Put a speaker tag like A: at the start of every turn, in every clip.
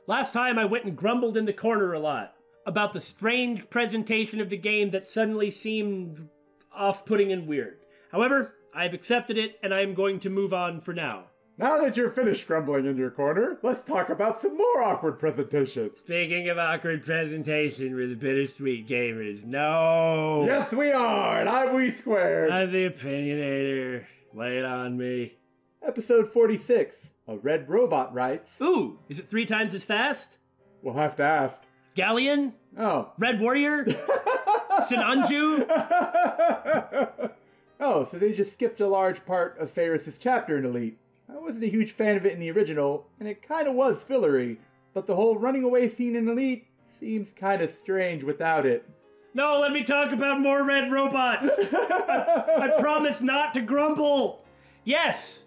A: Last time I went and grumbled in the corner a lot about the strange presentation of the game that suddenly seemed off-putting and weird. However, I've accepted it, and I'm going to move on for now.
B: Now that you're finished grumbling in your corner, let's talk about some more awkward presentations.
A: Speaking of awkward presentation, we're the Bittersweet gamers. No!
B: Yes, we are, and I'm We Squared.
A: I'm the opinionator. Lay it on me.
B: Episode 46. A red robot writes...
A: Ooh, is it 3 times as fast?
B: We'll have to ask.
A: Galleon?
B: Oh.
A: Red Warrior? Sinanju?
B: Oh, so they just skipped a large part of Ferris's chapter in Elite. I wasn't a huge fan of it in the original, and it kind of was fillery, but the whole running away scene in Elite seems kind of strange without it.
A: No, let me talk about more red robots! I promise not to grumble! Yes!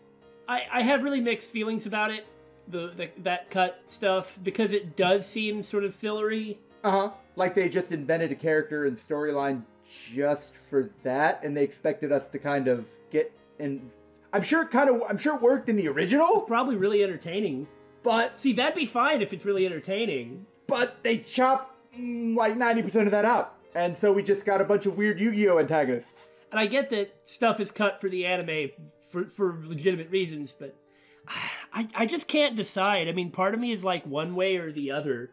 A: I have really mixed feelings about it, that cut stuff, because it does seem sort of fillery.
B: Uh-huh. Like they just invented a character and storyline just for that, and they expected us to kind of get in... I'm sure it worked in the original.
A: It's probably really entertaining.
B: But...
A: See, that'd be fine if it's really entertaining.
B: But they chopped, like, 90% of that out. And so we just got a bunch of weird Yu-Gi-Oh! Antagonists.
A: And I get that stuff is cut for the anime for legitimate reasons, but I just can't decide. I mean, part of me is like one way or the other.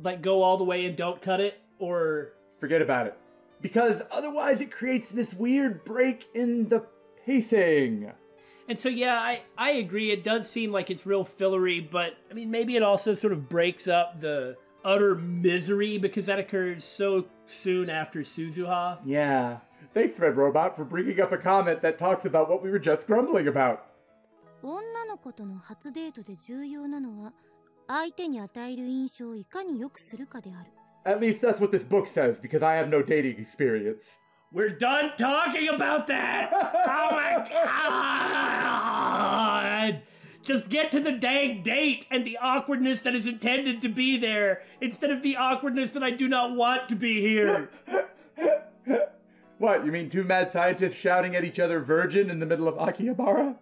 A: Like, go all the way and don't cut it, or...
B: Forget about it. Because otherwise it creates this weird break in the pacing.
A: And so, yeah, I agree. It does seem like it's real fillery, but, I mean, maybe it also sort of breaks up the utter misery because that occurs so soon after Suzuha.
B: Yeah. Thanks, Red Robot, for bringing up a comment that talks about what we were just grumbling about.
C: 女の子との初デートで重要なのは相手に与える印象をいかに良くするかである.
B: At least that's what this book says, because I have no dating experience.
A: We're done talking about that! Oh my god! Just get to the dang date and the awkwardness that is intended to be there, instead of the awkwardness that I do not want to be here.
B: What, you mean 2 mad scientists shouting at each other virgin in the middle of Akihabara?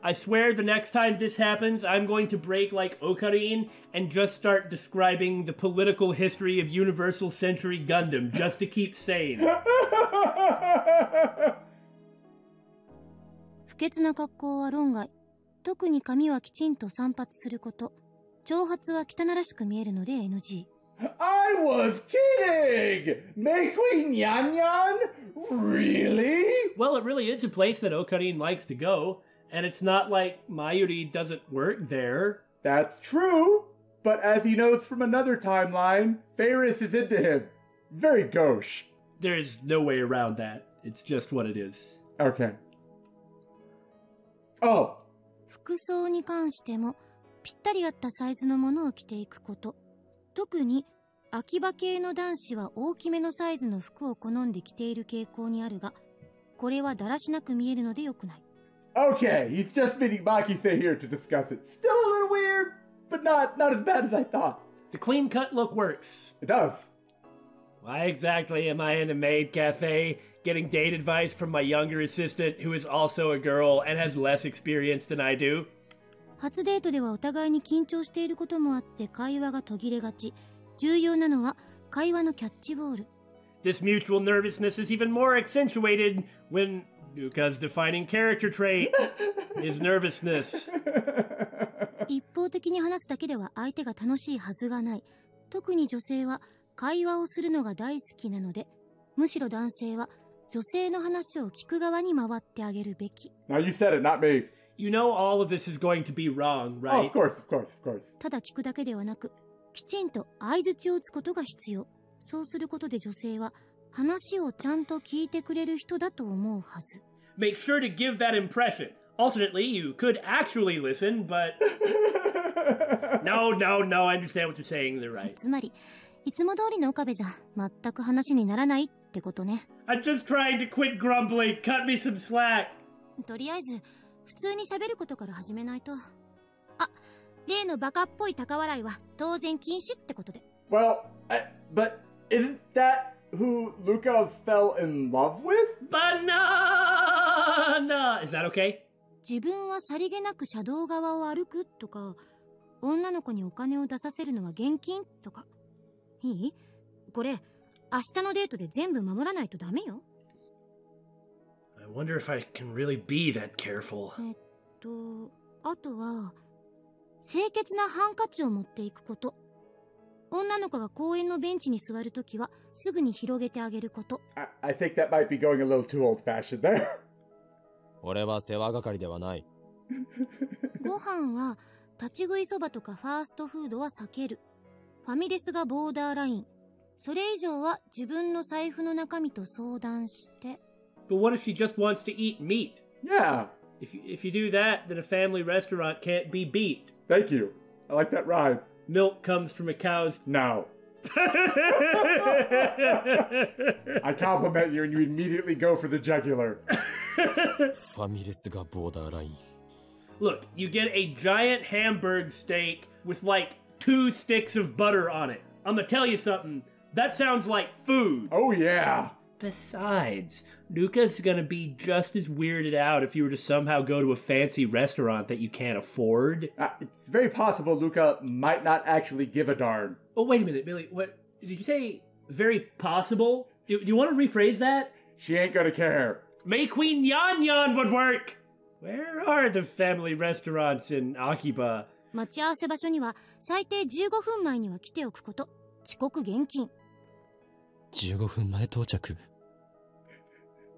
A: I swear the next time this happens, I'm going to break like Ocarine and just start describing the political history of Universal Century Gundam just to keep sane.
C: 不潔な格好は論外。特に髪はきちんと散髪すること。長髪は汚らしく見えるので NG。I
B: was kidding! Make we nyan nyan? Really?
A: Well, it really is a place that Ocarine likes to go. And it's not like Mayuri doesn't work there.
B: That's true. But as he knows from another timeline, Ferris is into him. Very gauche.
A: There's no way around that. It's just what it is.
B: Okay. Oh.
C: 服装に関してもぴったり合ったサイズのものを着ていくこと。特に秋葉系の男子は大きめのサイズの服を好んで着ている傾向にあるが、これはだらしなく見えるので良くない。
B: Okay, he's just meeting Maki-san here to discuss it. Still a little weird, but not as bad as I thought.
A: The clean cut look works.
B: It does.
A: Why exactly am I in a maid cafe getting date advice from my younger assistant who is also a girl and has less experience than I do?
C: 初デートではお互いに緊張していることもあって会話が途切れがち。重要なのは会話のキャッチボール。
A: This mutual nervousness is even more accentuated when Luka's defining character trait is nervousness.
C: 一方的に話すだけでは相手が楽しいはずがない。特に女性は会話をするのが大好きなので、むしろ男性は女性の話を聞く側に回ってあげるべき。
B: Now you said it, not me.
A: You know all of this is going to be wrong, right?
B: Oh, of course, of course, of course.
C: ただ聞くだけではなく、きちんと相槌を打つことが必要。そうすることで女性は話をちゃんと聞いてくれる人だと思うはず。
A: Make sure to give that impression. Alternately, you could actually listen, but... No, I understand what you're saying, they're right.
C: つまり、いつも通りの岡部じゃ全く話にならないってことね。
A: I'm just trying to quit grumbling. Cut me some slack.
C: とりあえず、普通に喋ることから始めないと。あ、例のバカっぽい高笑いは当然禁止ってことで。
B: Well, but isn't that who Luka fell in love with?
A: Banana! Is that okay?
C: 自分はさりげなく車道側を歩くとか、女の子にお金を出させるのは現金とか。いい？これ、明日のデートで全部守らないとダメよ。
A: I wonder if I can really be that careful.
C: あとは、清潔なハンカチを持っていくこと。女の子が公園のベンチに座るときは、すぐに広げてあげること。
B: I think that might be going a little too old-fashioned there.
D: 俺は世話係ではない。
C: ご飯は、立ち食いそばとかファーストフードは避ける。ファミレスがボーダーライン。それ以上は自分の財布の中身と相談して。
A: But what if she just wants to eat meat?
B: Yeah.
A: If you do that, then a family restaurant can't be beat.
B: Thank you. I like that rhyme.
A: Milk comes from a cow's...
B: No. I compliment you and you immediately go for the jugular.
D: ファミレスがボーダーライン。
A: Look, you get a giant hamburg steak with like 2 sticks of butter on it. I'm gonna tell you something. That sounds like food.
B: Oh, yeah.
A: Besides, Luka's gonna be just as weirded out if you were to somehow go to a fancy restaurant that you can't afford.
B: It's very possible Luka might not actually give a darn.
A: Oh, wait a minute, Billy. What did you say? Very possible? Do you want to rephrase that?
B: She ain't gonna care.
A: May Queen Yan Yan would work! Where are the family restaurants in Akiba?
C: 待ち合わせ場所には最低15分前には来ておくこと。遅刻厳禁。
D: 15分前到着。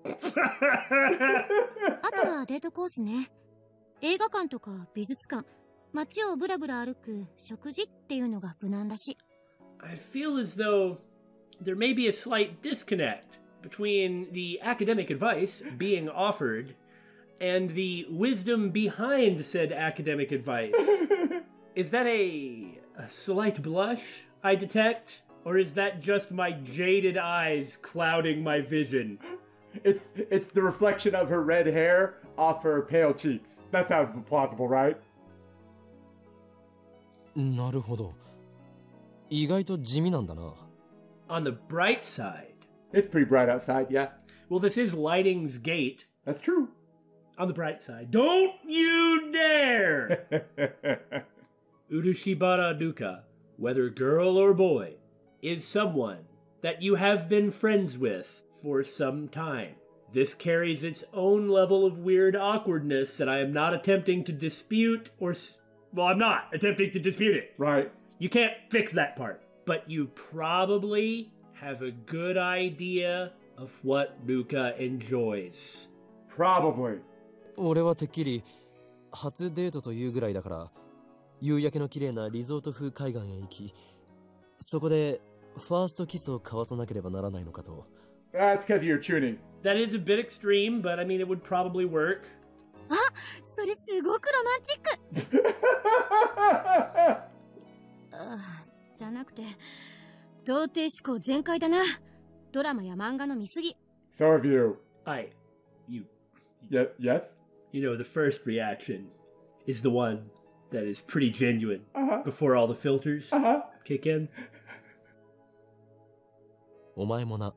C: あとはデートコースね。映画館とか美術館、街をブラブラ歩く食事っていうのが無難だし。
A: I feel as though there may be a slight disconnect between the academic advice being offered and the wisdom behind said academic advice. Is that a slight blush I detect? Or is that just my jaded eyes clouding my vision?
B: It's the reflection of her red hair off her pale cheeks. That sounds plausible, right?
D: なるほど。意外と地味なんだな。
A: On the bright side.
B: It's pretty bright outside, yeah.
A: Well, this is Lighting's Gate.
B: That's true.
A: On the bright side. Don't you dare! Urushibara Duka, whether girl or boy, is someone that you have been friends with for some time. This carries its own level of weird awkwardness that I am not attempting to dispute or... Well, I'm not attempting to dispute it.
B: Right.
A: You can't fix that part. But you probably have a good idea of what Luka enjoys.
B: Probably.
D: 俺はてっきり初デートというぐらいだから、夕焼けの綺麗なリゾート風海岸へ行き、そこでファーストキスを交わさなければならないのかと。
B: That's because of your tuning.
A: That is a bit extreme, but I mean, it would probably work.
C: あ、それすごくロマンチック。じゃなくて、童貞思考全開だな。ドラマや漫画の見過ぎ。
B: So have you. Yes?
A: You know, the first reaction is the one that is pretty genuine before all the filters kick in.
D: お前もな。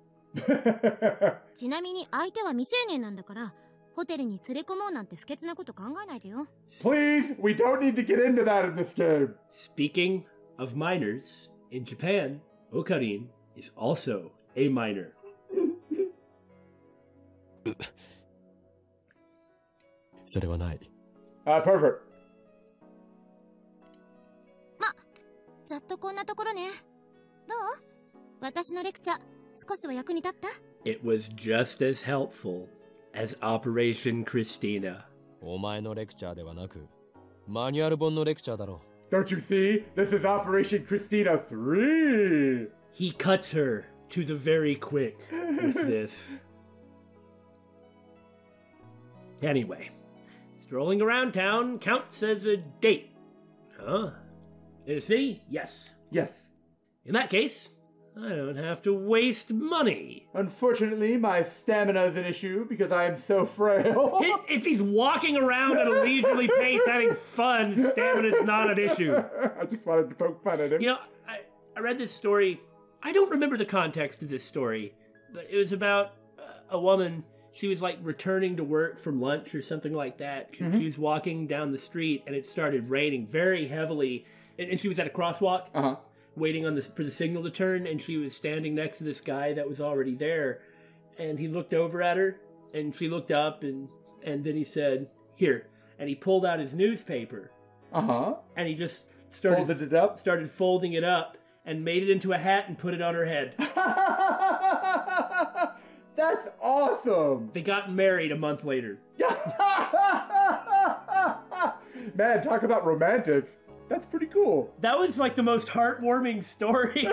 C: ちなみに相手は未成年なんだから、ホテルに連れ込もうなんて不潔なこと考えないでよ。
B: Please, we don't need to get into that in this game.
A: Speaking of minors, in Japan, Okarin is also a minor.
D: それはない。
B: Perfect.
C: ざっとこんなところね。どう？私のレクチャー、少しは役に立った？
A: It was just as helpful as Operation Christina.
D: お前のレクチャーではなく、マニュアル本のレクチャーだろ。
B: Don't you see? This is Operation Christina 3.
A: He cuts her to the very quick with this. Anyway, strolling around town counts as a date. Huh? In a city? Yes.
B: Yes.
A: In that case, I don't have to waste money.
B: Unfortunately, my stamina is an issue because I am so frail.
A: If he's walking around at a leisurely pace having fun, stamina's not an issue.
B: I just wanted to poke fun at him.
A: You know, I read this story. I don't remember the context of this story, but it was about a woman. She was like returning to work from lunch or something like that. She was walking down the street and it started raining very heavily. And she was at a crosswalk waiting on for the signal to turn. And she was standing next to this guy that was already there. And he looked over at her and she looked up and then he said, "Here." And he pulled out his newspaper. And he just started folding it up and made it into a hat and put it on her head.
B: That's awesome!
A: They got married a month later.
B: Man, talk about romantic. That's pretty cool.
A: That was like the most heartwarming story.
C: に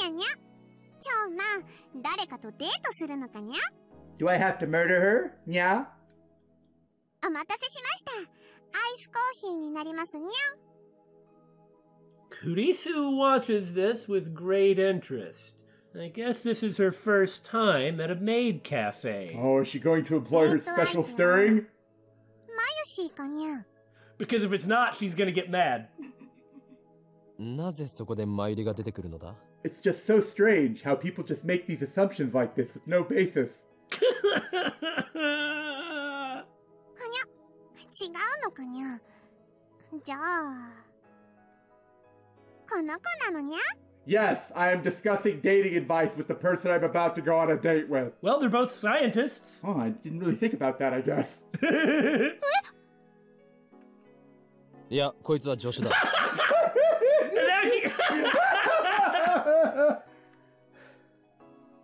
C: ゃにゃ。今日は誰かとデートするのかにゃ？
B: Do I have to murder her? Nya?
C: お待たせしました。アイスコーヒーになりますにゃ。
A: Kurisu watches this with great interest. I guess this is her first time at a maid cafe.
B: Oh, is she going to employ her special stirring?
C: マユシーかにゃ。
A: Because if it's not, she's gonna get mad.
D: なぜそこでマユリが出てくるのだ？
B: It's just so strange how people just make these assumptions like this with no basis.
C: はにゃ。違うのかにゃ。じゃあ。この子なのにゃ？
B: Yes, I am discussing dating advice with the person I'm about to go on a date with.
A: Well, they're both scientists.
B: Oh, I didn't really think about that, I guess.
D: いや、こいつは助手だ。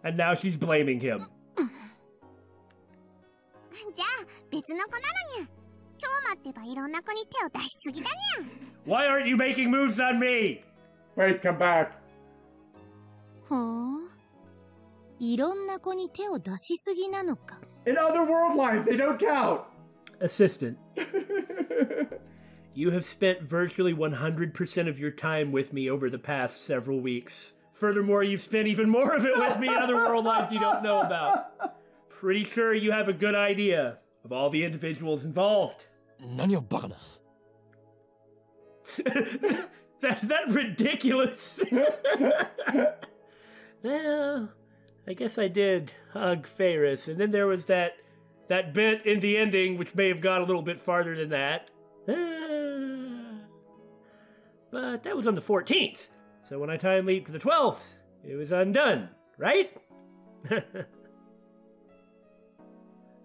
A: And now she's blaming him.
C: じゃあ別の子なのにゃ。今日待ってばいろんな子に手を出しすぎだにゃ。
A: Why aren't you making moves on me?
B: Wait, come back.
C: ほう。いろんな子に手を出しすぎなのか。
B: In other world lines, they don't count.
A: Assistant. You have spent virtually 100% of your time with me over the past several weeks. Furthermore, you've spent even more of it with me in other world lines you don't know about. Pretty sure you have a good idea of all the individuals involved.
D: 何をバカな。
A: that ridiculous. Well, I guess I did hug Ferris, and then there was that bit in the ending which may have gone a little bit farther than that. But that was on the 14th. So when I time leaped to the 12th, it was undone, right?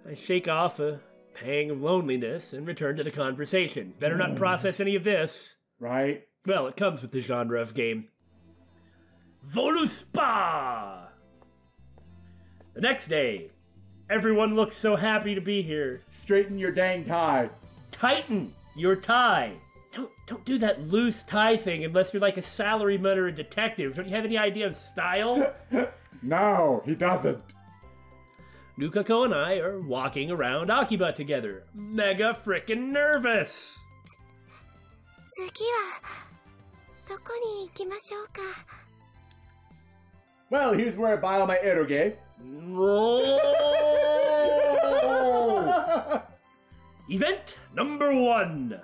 A: I shake off a pang of loneliness and return to the conversation. Better not process any of this.
B: Right.
A: Well, it comes with the genre of game. Voluspa! The next day, everyone looks so happy to be here.
B: Straighten your dang tie.
A: Tighten your tie. Don't do that loose tie thing unless you're like a salaryman or a detective. Don't you have any idea of style?
B: No, he doesn't.
A: Nukako and I are walking around Akiba together. Mega frickin' nervous.
C: 次はどこに行きましょうか。
B: Well, here's where I buy all my eroge.
A: Event number 1.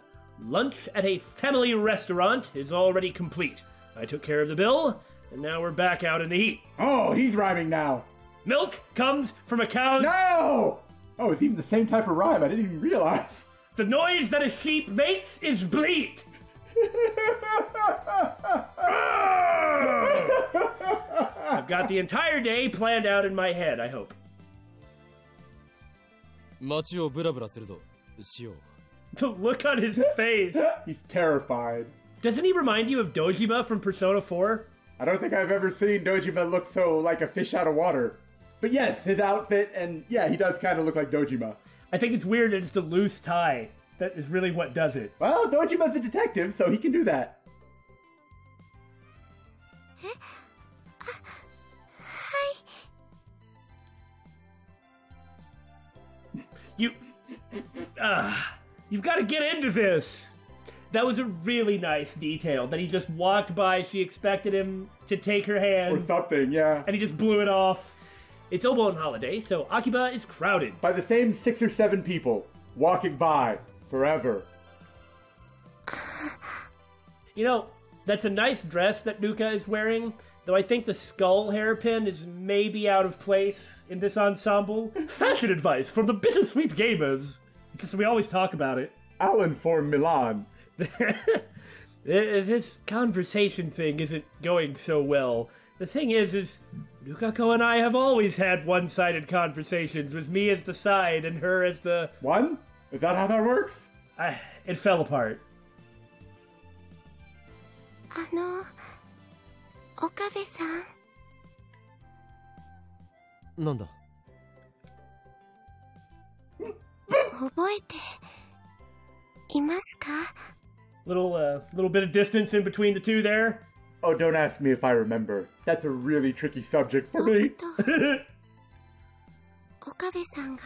A: Lunch at a family restaurant is already complete. I took care of the bill, and now we're back out in the heat.
B: Oh, he's rhyming now.
A: Milk comes from a cow.
B: No! Oh, it's even the same type of rhyme. I didn't even realize.
A: The noise that a sheep makes is bleat. I've got the entire day planned out in my head, I hope.
D: 街をブラブラするぞ。しよう。
A: The look on his face.
B: He's terrified.
A: Doesn't he remind you of Dojima from Persona 4?
B: I don't think I've ever seen Dojima look so like a fish out of water. But yes, his outfit, and yeah, he does kind of look like Dojima.
A: I think it's weird that it's a loose tie. That is really what does it.
B: Well, Dojima's a detective, so he can do that. You've got to get into this. That was a really nice detail that he just walked by. She expected him to take her hand. Or something, yeah.
A: And he just blew it off. It's Obon holiday, so Akiba is crowded.
B: By the same 6 or 7 people, walking by, forever.
A: You know, that's a nice dress that Nuka is wearing, though I think the skull hairpin is maybe out of place in this ensemble. Fashion advice from the Bittersweet gamers, because we always talk about it.
B: Alan for Milan.
A: This conversation thing isn't going so well. The thing is Lukako and I have always had one-sided conversations, with me as the side and her as the...
B: One? Is that how that works?
A: It fell apart.
C: 岡部さん。
D: なんだ。
C: 覚えていますか?
A: Little bit of distance in between the two there.
B: Oh, don't ask me if I remember. That's a really tricky subject for me.
C: 岡部さんが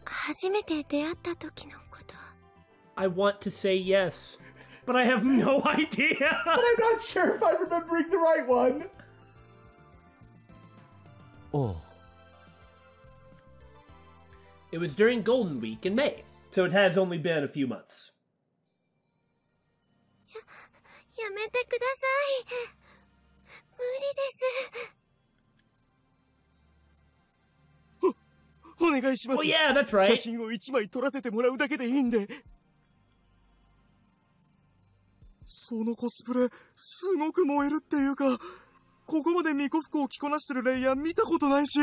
C: 初めて出会った時のこと。
A: I want to say yes, but I have no idea.
B: But I'm not sure if I'm remembering the right one.
D: Oh.
A: It was during Golden Week in May, so it has only been a few months.
C: やめてください。無理です。
E: お願いします。
A: Oh yeah, that's right.
E: 写真を1枚撮らせてもらうだけでいいんで。そのコスプレ、すごく燃えるっていうか、ここまで巫女服を着こなしてるレイヤー見たことないし。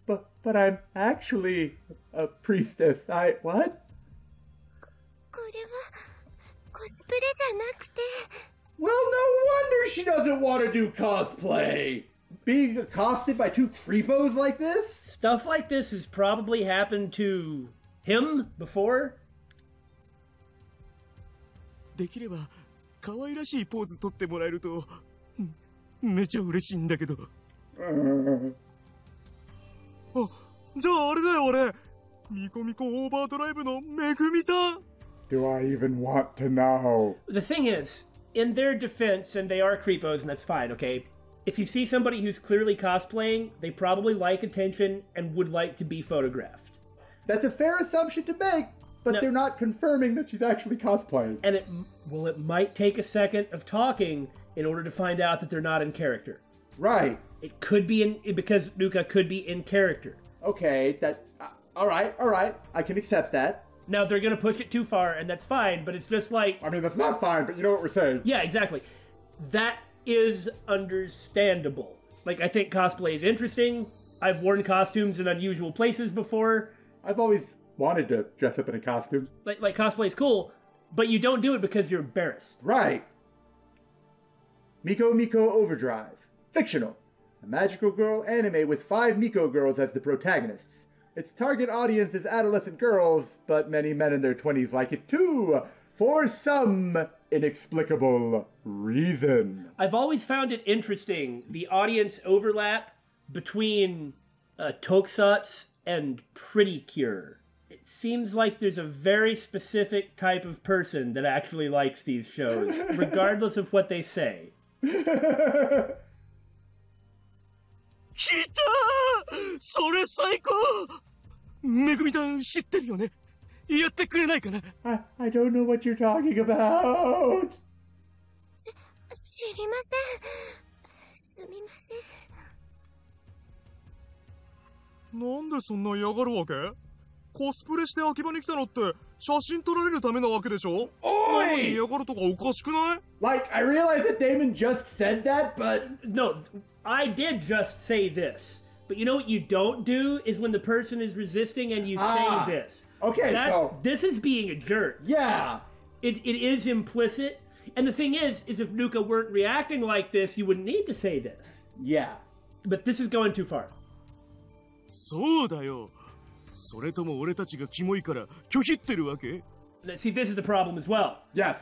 B: But I'm actually a priestess. What?
C: これはコスプレじゃなくて。
B: Well, no wonder she doesn't want to do cosplay. Being accosted by two creepos like this?
A: Stuff like this has probably happened to him before.
E: できれば可愛らしいポーズ取ってもらえるとめちゃ嬉しいんだけど。あ、じゃああれだよ俺。ミコミコオーバードライブのめぐみだ。
B: Do I even want to know?
A: The thing is, in their defense, and they are creepos, and that's fine, okay? If you see somebody who's clearly cosplaying, they probably like attention and would like to be photographed.
B: That's a fair assumption to make, but
A: No.
B: they're not confirming that she's actually cosplaying.
A: And it might take a second of talking in order to find out that they're not in character.
B: Right.
A: It could be because Luka could be in character.
B: Okay, all right, I can accept that.
A: Now, they're going to push it too far, and that's fine, but it's just like...
B: I mean, that's not fine, but you know what we're saying.
A: Yeah, exactly. That is understandable. Like, I think cosplay is interesting. I've worn costumes in unusual places before.
B: I've always wanted to dress up in a costume.
A: Like cosplay is cool, but you don't do it because you're embarrassed.
B: Right. Miko Miko Overdrive. Fictional. A magical girl anime with 5 Miko girls as the protagonists. Its target audience is adolescent girls, but many men in their 20s like it too, for some inexplicable reason.
A: I've always found it interesting, the audience overlap between Tokusatsu and Pretty Cure. It seems like there's a very specific type of person that actually likes these shows, regardless of what they say.
E: 来たー！それ最高！めぐみたん知ってるよね？やってくれないかな？
B: I don't know what you're talking about.
C: 知りません。すみません。
E: なんでそんな嫌がるわけ？コスプレして秋葉に来たのって写真撮られるためなわけでしょ？なのに嫌がるとかおかしくない？
B: Like, I realize that Damon just said that, but...
A: No, I did just say this. But you know what you don't do is when the person is resisting and you say this.
B: Okay, so...
A: This is being a jerk.
B: Yeah.
A: It is implicit. And the thing is if Luka weren't reacting like this, you wouldn't need to say this.
B: Yeah.
A: But this is going too far.
E: そうだよ。それとも俺たちがキモいから拒否ってるわけ？
A: See, this is the problem as well.
B: Yes.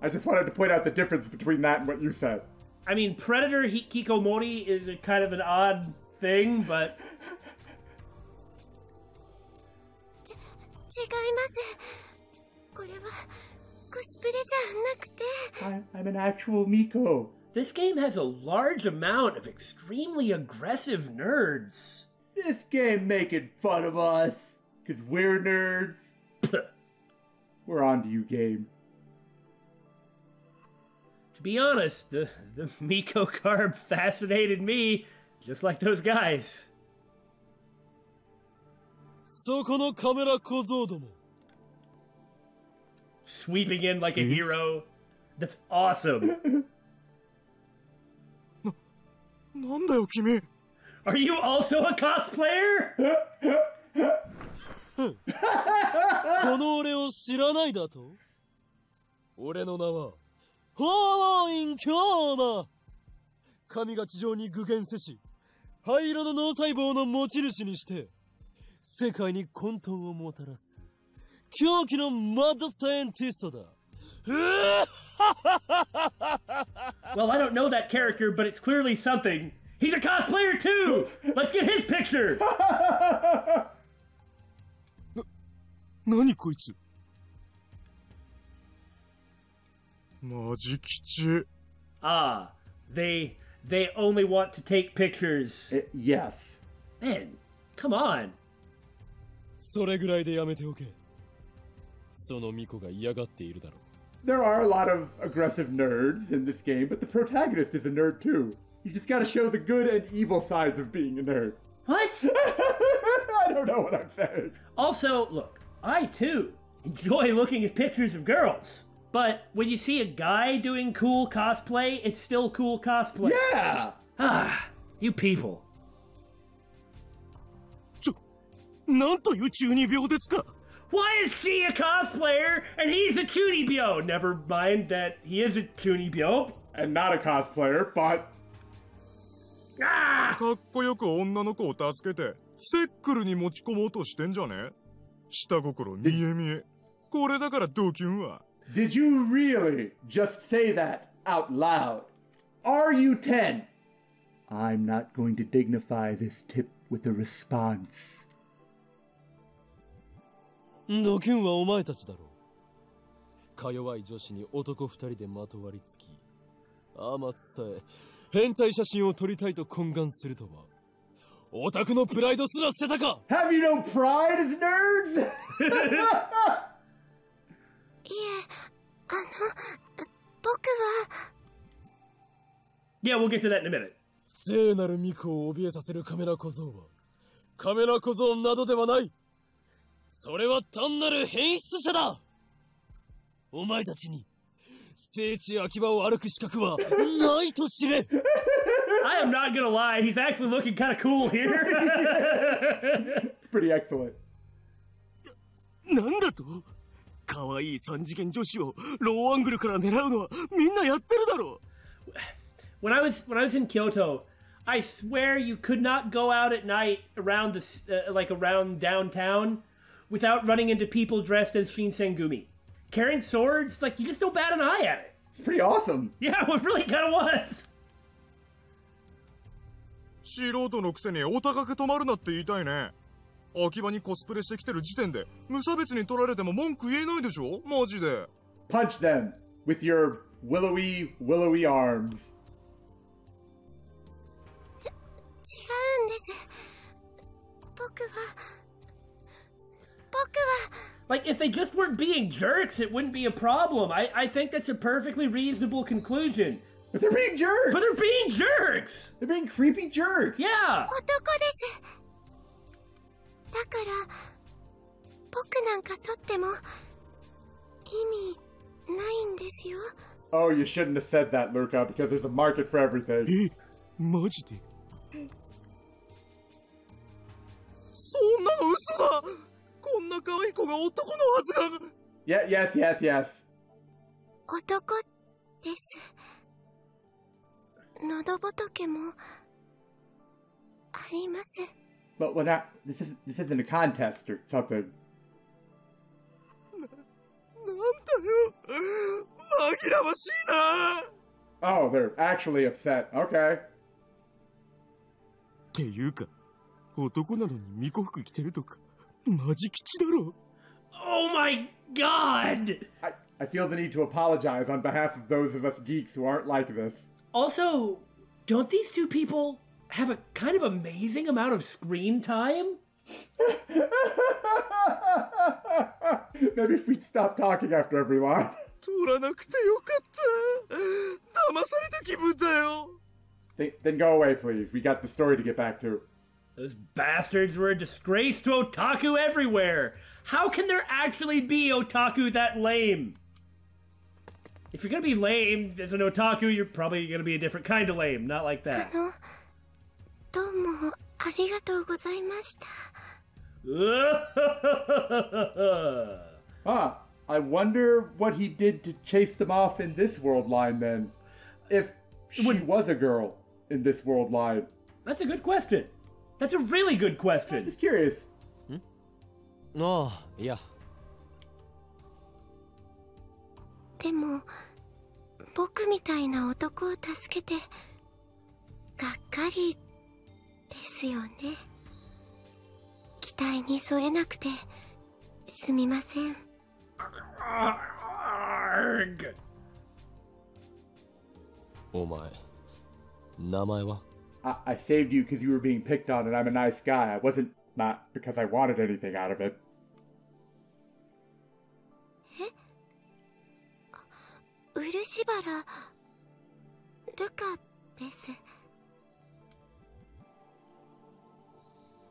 B: I just wanted to point out the difference between that and what you said.
A: I mean, Predator Hikikomori is a kind of an odd thing, but...
C: 違います。これはコスプレじゃなくて。
B: I'm an actual Miko.
A: This game has a large amount of extremely aggressive nerds.
B: This game making fun of us, because we're nerds. We're on to you, game.
A: To be honest, the Miko carb fascinated me, just like those guys.
E: そこのカメラ小僧ども。
A: Sweeping in like a hero. That's awesome.
E: なんだよ君。
A: Are you also a cosplayer?
E: この俺を知らないだと？俺の名はホーイン・キョーマ。神が地上に具現せし、灰色の脳細胞の持ち主にして、世界に混沌をもたらす狂気のマッドサイエンティストだ。
A: Well, I don't know that character, but it's clearly something. He's a cosplayer too! Let's get his picture!
E: 何こいつ。マジ吉。
A: Ah, they only want to take pictures.
B: Yes.
A: Man, come on.
E: それぐらいでやめておけ。その巫女が嫌がっているだろう。
B: There are a lot of aggressive nerds in this game, but the protagonist is a nerd too. You just gotta show the good and evil sides of being a nerd.
A: What?
B: I don't know what I'm saying.
A: Also, look, I too enjoy looking at pictures of girls. But when you see a guy doing cool cosplay, it's still cool cosplay.
B: Yeah!
A: Ah, you people.
E: なんという中二病ですか。
A: Why is she a cosplayer and he's a chunibyo? Never mind that he is a chunibyo.
B: And not a cosplayer, but...
A: Ah!
E: かっこよく女の子を助けて、セックルに持ち込もうとしてんじゃね。下心見え見え。これだからドキュンは。
B: Did you really just say that out loud? Are you 10? I'm not going to dignify this tip with a response.
E: ドキュンはお前たちだろう。か弱い女子に男二人でまとわりつき、天津さえ変態写真を撮りたいと懇願するとは、オタクのプライドすら捨てたか。
B: Have you no pride as nerds?
C: いえ、僕は。
A: Yeah, we'll get to that in a minute.
E: 聖なる巫女を怯えさせるカメラ小僧は、カメラ小僧などではない。それは単なる変質者だ。お前たちに聖地秋葉を歩く資格はないと知れ。
A: I am not gonna lie, he's actually looking kind of cool here.
B: It's pretty excellent.
E: なんだと？可愛い三次元女子をローアングルから狙うのはみんなやってるだろう。
A: When I was in Kyoto, I swear you could not go out at night around around downtown without running into people dressed as Shinsengumi. Carrying swords, like, you just don't bat an eye at it.
B: It's pretty awesome.
A: Yeah, it really kind of was.
E: 素人のくせにお高く止まるなって言いたいね。秋葉にコスプレしてきてる時点で無差別に取られても文句言えないでしょ、マジで。
B: Punch them with your willowy arms.
C: 違うんです。僕は。
A: Like, if they just weren't being jerks, it wouldn't be a problem. I think that's a perfectly reasonable conclusion.
B: But they're being jerks!
A: But they're being jerks!
B: They're being creepy jerks!
A: Yeah!
C: 男です。だから、僕なんかとっても意味ないんですよ。
B: Oh, you shouldn't have said that, Luka, because there's a market for everything.
E: え、マジで？そんなの嘘だ！こんな可愛い子が男のはずが。
B: Yes.
C: 男です。喉仏もあります。
B: But we're not. This isn't a contest or something.
E: なんだよ。紛らわしいな。
B: Oh, they're actually upset. Okay.
E: っていうか、男なのに巫女服着てるとか、マジ吉だろ。
A: Oh my god!
B: I feel the need to apologize on behalf of those of us geeks who aren't like this.
A: Also, don't these two people have a kind of amazing amount of screen time?
B: Maybe if we'd stop talking after every line.
E: 取らなくてよかった。騙された気分だよ。
B: Then go away, please. We got the story to get back to.
A: Those bastards were a disgrace to otaku everywhere. How can there actually be otaku that lame? If you're gonna be lame as an otaku, you're probably gonna be a different kind of lame, not like that.
C: どうもありがとうございました。
B: Huh. I wonder what he did to chase them off in this world line then. If she was a girl in this world line.
A: That's a good question. That's a really good
B: I'm
A: question.
B: just curious.
D: ああ、いや。
C: でも僕みたいな男を助けてがっかりですよね。期待に添えなくてすみません。
A: Arg.
D: お前、名前は？
B: I saved you because you were being picked on and I'm a nice guy. I wasn't not because I wanted anything out of it.
C: 漆原ルカです。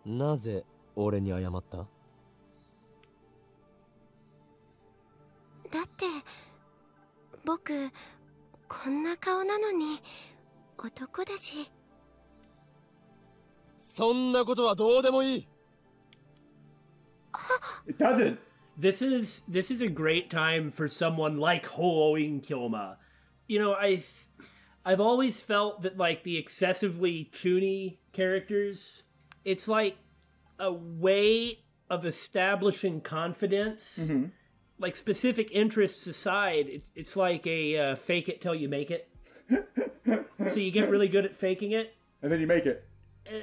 D: なぜ俺に謝った？
C: だって僕こんな顔なのに男だし。
E: そんなことはどうでもいい。
B: It doesn't.
A: This is a great time for someone like Hoing Kyoma. You know, I've always felt that like the excessively toony characters, it's like a way of establishing confidence.
B: Mm-hmm.
A: Like specific interests aside, it's like a fake it till you make it. So you get really good at faking it,
B: And then you make it.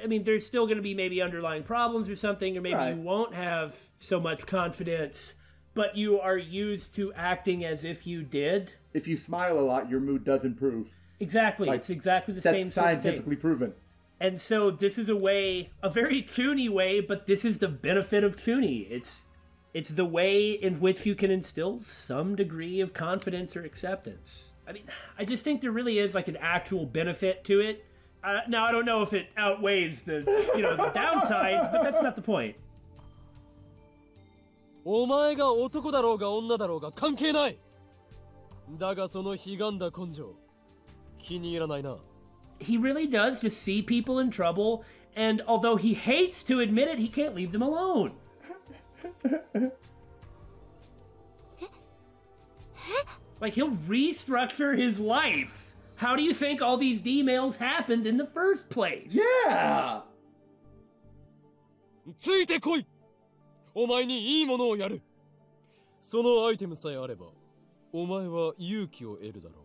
A: I mean, there's still going to be maybe underlying problems or something, or maybe
B: Right.
A: you won't have so much confidence, but you are used to acting as if you did.
B: If you smile a lot, your mood does improve.
A: Exactly.
B: Like,
A: it's exactly the
B: That's
A: same sort of thing.
B: scientifically proven.
A: And so this is a way, a very toony way, but this is the benefit of toony. It's the way in which you can instill some degree of confidence or acceptance. I mean, I just think there really is like an actual benefit to it. Now, I don't know if it outweighs the downsides, but that's not the point.
E: お前が男だろうが女だろうが関係ない。だがその悲願だ根性、気に入らないな。
A: He really does just see people in trouble, and although he hates to admit it, he can't leave them alone. Like, he'll restructure his life. How do you think all these D-mails happened in the first place?
B: Yeah!
E: ついてこい。お前にいいものをやる。そのアイテムさえあれば、お前は勇気を得るだろ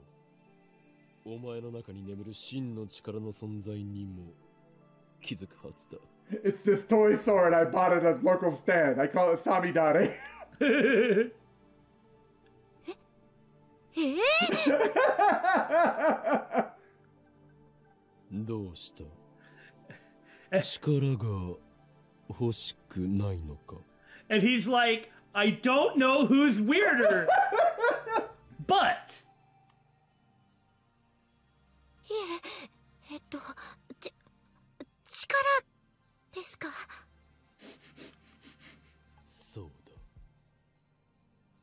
E: う。お前の中に眠る真の力の存在にも気づくはずだ。
B: It's this toy sword I bought at a local stand. I call it Samidare.
E: どうした力が欲しくないのか
A: And he's like, I don't know who's weirder, but...
C: いえ、力ですか？
E: そうだ。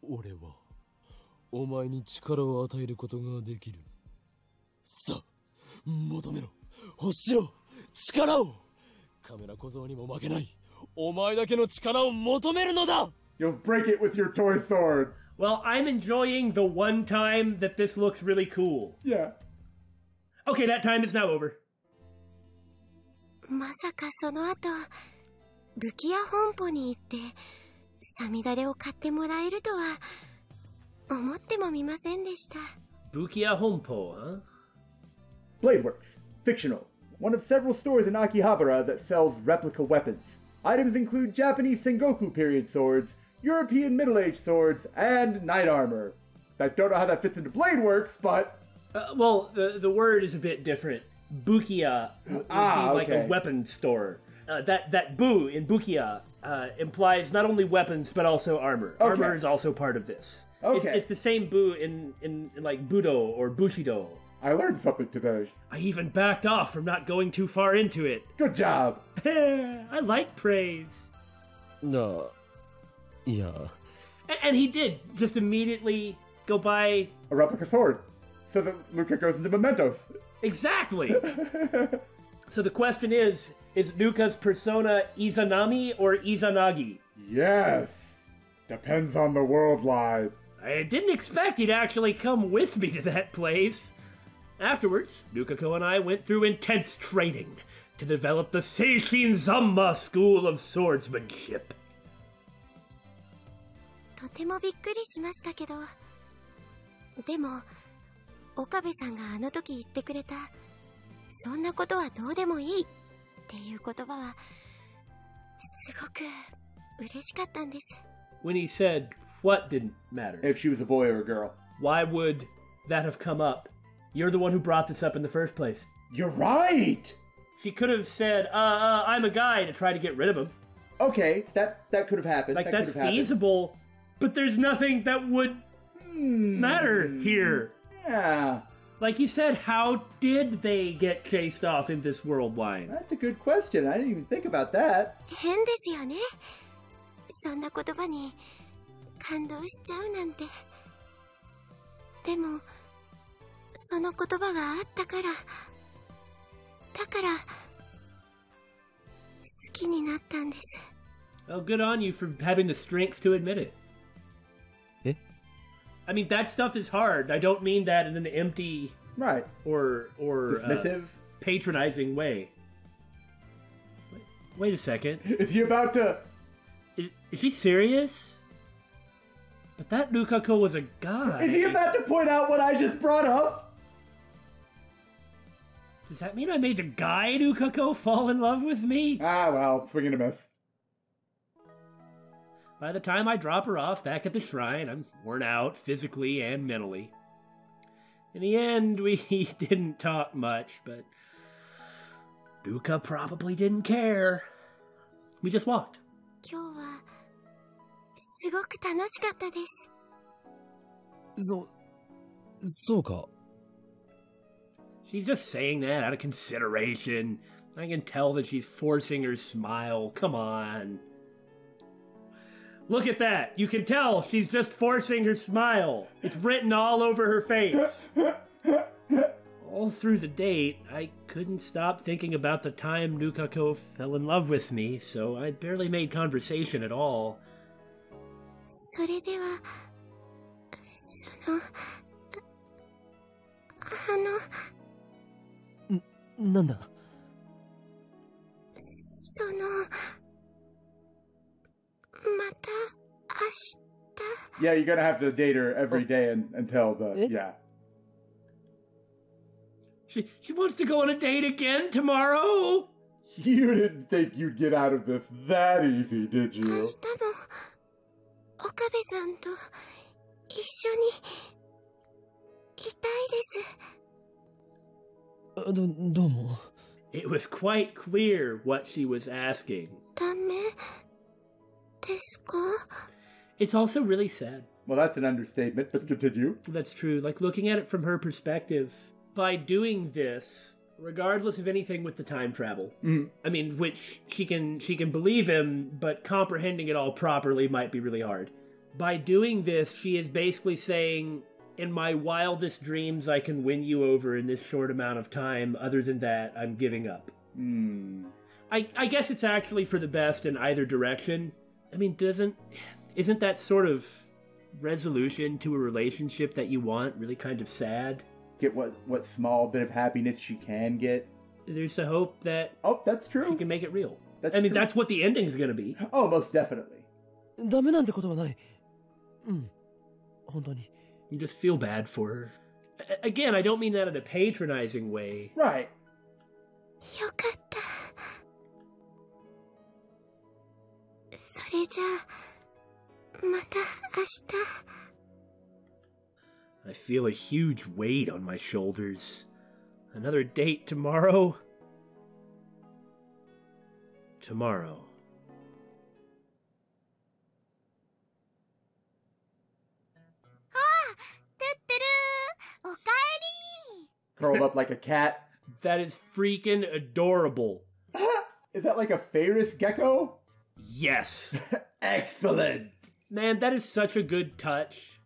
E: 俺はお前に力を与えることができる。さあ、求めろ。欲しろ。力を。カメラ小僧にも負けない。お前だけの力を求めるのだ。
B: You'll break it with your toy sword.
A: Well, I'm enjoying the one time that this looks really cool.
B: Yeah.
A: Okay, that time is now over.
C: まさかその後、武器屋本舗に行ってサミダレを買ってもらえるとは思ってもみませんでした。
A: Bukiya Honpo, huh?
B: Bladeworks. Fictional. One of several stores in Akihabara that sells replica weapons. Items include Japanese Sengoku period swords, European Middle-Age swords, and knight armor. I don't know how that fits into Bladeworks, but...
A: Well, the word is a bit different. Bukiya would be like a
B: okay.
A: weapon store. That bu in Bukiya implies not only weapons but also armor.
B: Okay.
A: Armor is also part of this.
B: Okay.
A: It's the same bu in like Budo or Bushido.
B: I learned something today.
A: I even backed off from not going too far into it.
B: Good job.
A: I like praise.
D: Yeah.
A: And he did just immediately go buy...
B: A replica sword. So that Luka goes into mementos.
A: Exactly! So the question is Luka's persona Izanami or Izanagi?
B: Yes. Depends on the worldline.
A: I didn't expect he'd actually come with me to that place. Afterwards, Lukako and I went through intense training to develop the Seishin Zamma School of Swordsmanship.
C: とてもびっくりしましたけど、でも岡部さんがあの時言ってくれたそんなことはどうでもいいっていう言葉はすごく嬉しかったんです。
A: When he said what didn't matter.
B: If she was a boy or a girl.
A: Why would that have come up? You're the one who brought this up in the first place.
B: You're right!
A: She could have said, I'm a guy to try to get rid of him.
B: Okay, that could have happened.
A: Like,
B: that
A: that's
B: could have
A: feasible, but there's nothing that would matter here.
B: Yeah.
A: Like you said, how did they get chased off in this world line?
B: That's a good question. I didn't even think about that.
C: 変ですよね。そんな言葉に感動しちゃうなんて。でもその言葉があったから、だから好きになったんです。
A: Well, good on you for having the strength to admit it.
D: Eh?
A: I mean, that stuff is hard. I don't mean that in an empty
B: Right.
A: or
B: Dismissive.
A: Patronizing way. Wait a second.
B: Is he about to...
A: Is she serious? But that Lukako was a guy.
B: Is he about to point out what I just brought up?
A: Does that mean I made the guy Lukako fall in love with me?
B: Ah, well, swing and a miss.
A: By the time I drop her off back at the shrine, I'm worn out physically and mentally. In the end, we didn't talk much, but Luka probably didn't care. We just walked.
C: 今日はすごく楽しかったです。
D: そうか。
A: She's just saying that out of consideration. I can tell that she's forcing her smile. Come on. Look at that. You can tell she's just forcing her smile. It's written all over her face. All through the date, I couldn't stop thinking about the time Lukako fell in love with me, so I barely made conversation at all.
C: それでは
D: なんだ
C: また明日
B: Yeah, you're gonna have to date her every day until the... Yeah.
A: She wants to go on a date again tomorrow?
B: You didn't think you'd get out of this that easy, did
C: 明
B: you?
C: 日も岡部さんと一緒にいたいです。
D: どうも。
A: It was quite clear what she was asking.
C: ダメですか?
A: It's also really sad.
B: Well, that's an understatement, but continue.
A: That's true. Like, looking at it from her perspective, by doing this, regardless of anything with the time travel, I mean, which she can believe him, but comprehending it all properly might be really hard. By doing this, she is basically saying, in my wildest dreams, I can win you over in this short amount of time. Other than that, I'm giving up. I guess it's actually for the best in either direction. I mean, isn't that sort of resolution to a relationship that you want really kind of sad?
B: Get what small bit of happiness she can get.
A: There's the hope that
B: that's true.
A: she can make it real.
B: That's
A: I mean,
B: true.
A: that's what the ending's gonna be.
B: Oh, most definitely.
D: ダメなんてことはない。本当に。
A: You just feel bad for her. Again, I don't mean that in a patronizing way.
B: Right.
C: よかった。それじゃあまた明日。
A: I feel a huge weight on my shoulders. Another date tomorrow? Tomorrow.
C: てってるー、おかえり
B: curled up like a cat.
A: That is freaking adorable.
B: Is that like a Ferris gecko?
A: Yes.
B: Excellent.
A: Man, that is such a good touch.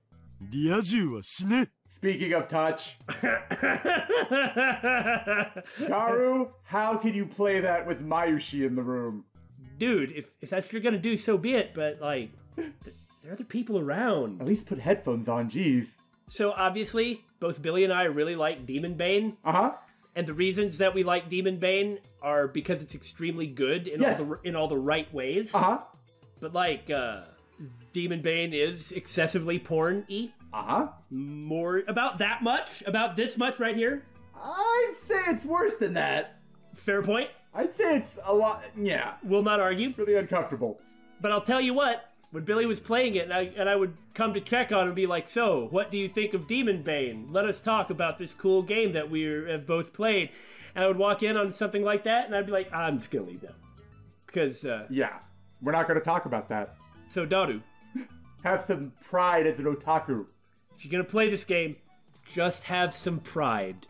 E: リア充は死ね
B: Speaking of touch, Daru, how can you play that with Mayushi in the room?
A: Dude, if that's what you're gonna do, so be it, but like, there are other people around.
B: At least put headphones on, jeez.
A: So obviously, both Billy and I really like Demon Bane.
B: Uh-huh.
A: And the reasons that we like Demon Bane are because it's extremely good in all the right ways.
B: Uh-huh.
A: But like, Demon Bane is excessively porn-y.
B: Uh-huh.
A: More, about this much right here.
B: I'd say it's worse than that.
A: Fair point.
B: I'd say it's a lot, yeah.
A: Will not argue.
B: Really uncomfortable.
A: But I'll tell you what, when Billy was playing it, and I would come to check on him and be like, so, what do you think of Demon Bane? Let us talk about this cool game that we have both played. And I would walk in on something like that, and I'd be like, I'm just gonna leave now. Because,
B: yeah, we're not gonna talk about that.
A: So, Daru.
B: Have some pride as an otaku.
A: If you're gonna play this game, just have some pride.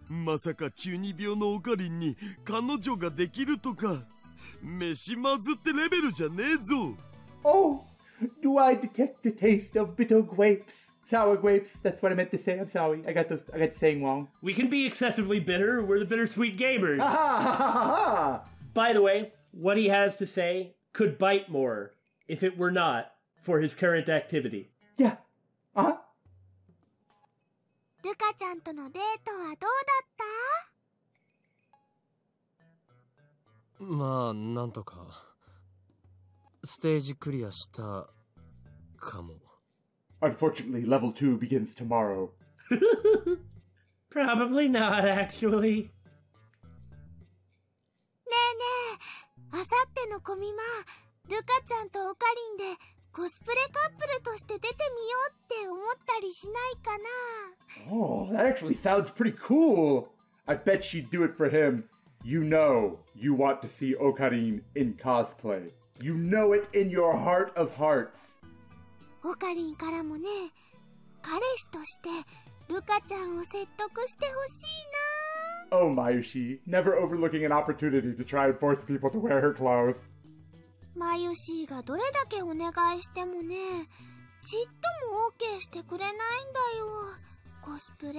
E: まさか中二病のオカリンに彼女ができるとか飯まずってレベルじゃねえぞ
B: Oh, do I detect the taste of bitter grapes? Sour grapes, that's what I meant to say. I'm sorry. I got the saying wrong.
A: We can be excessively bitter. We're the Bittersweet gamers.
B: Ha ha ha ha ha!
A: By the way, what he has to say could bite more if it were not for his current activity.
B: Yeah. Uh-huh.
C: ルカちゃんとのデートはどうだった？
D: まあ、なんとか。ステージクリアしたかも。
B: Unfortunately, level 2 begins tomorrow.
A: Probably not, actually.
C: ねえねえ、あさってのコミマ、ルカちゃんとオカリンでコスプレカップルとして出てみようって思ったりしないかな？
B: Oh, that actually sounds pretty cool. I bet she'd do it for him. You know you want to see Okarin in cosplay. You know it in your heart of hearts.
C: オカリンからもね、彼氏としてルカちゃんを説得してほしいな。
B: Oh, Mayushi, never overlooking an opportunity to try and force people to wear her clothes.
C: マユシーがどれだけお願いしてもね、ちっとも OK してくれないんだよ、コスプレ。で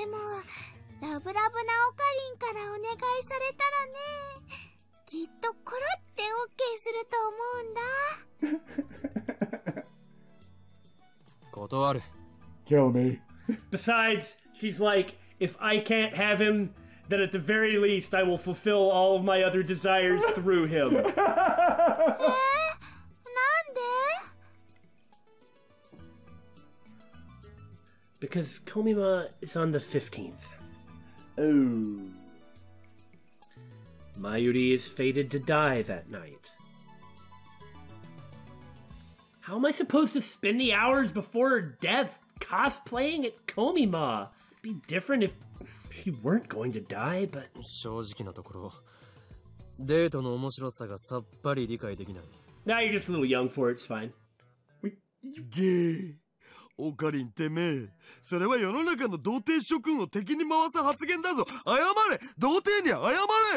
C: も、ラブラブなオカリンからお願いされたらね、きっとコロって OK すると思うんだ。
D: 断る。
B: Kill me.
A: Besides, she's like, if I can't have him, then at the very least I will fulfill all of my other desires through him.
C: なんで？
A: Because Komima is on the 15th.
B: Oh.
A: Mayuri is fated to die that night. How am I supposed to spend the hours before her death cosplaying at Komima? It'd be different if she weren't going to die, but...
D: 正直なところ、デートの面白さがさっぱり理解できない。
A: Now you're just a little young for it, it's fine.
E: ゲーオカリンてめえそれは世の中の童貞諸君を敵に回す発言だぞ謝れ童貞に謝